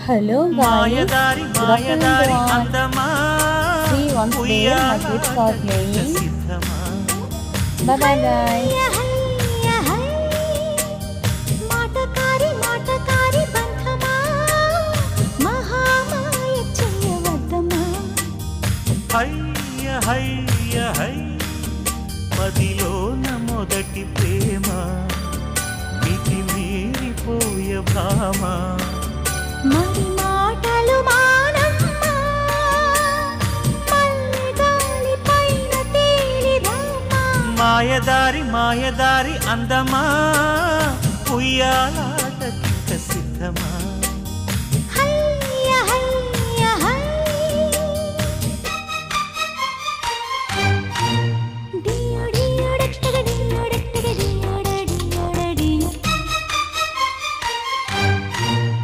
Hello guys, మాయదారి good afternoon మాయదారి to all. అందమా See once again my kids are playing. సిద్ధమా Bye bye guys. మాటకారి మాటకారి బంధమా మహామాయ చెయ్యవద్దమా హయ్య హయ్య హై మదిలోన మొదటి ప్రేమ మితి మీరిపోయ భామ మరి మాటలు మానమ్మా మల్లె గాలి పైన తేలిరామా మాయదారి మాయదారి అందమా ఉయ్యాల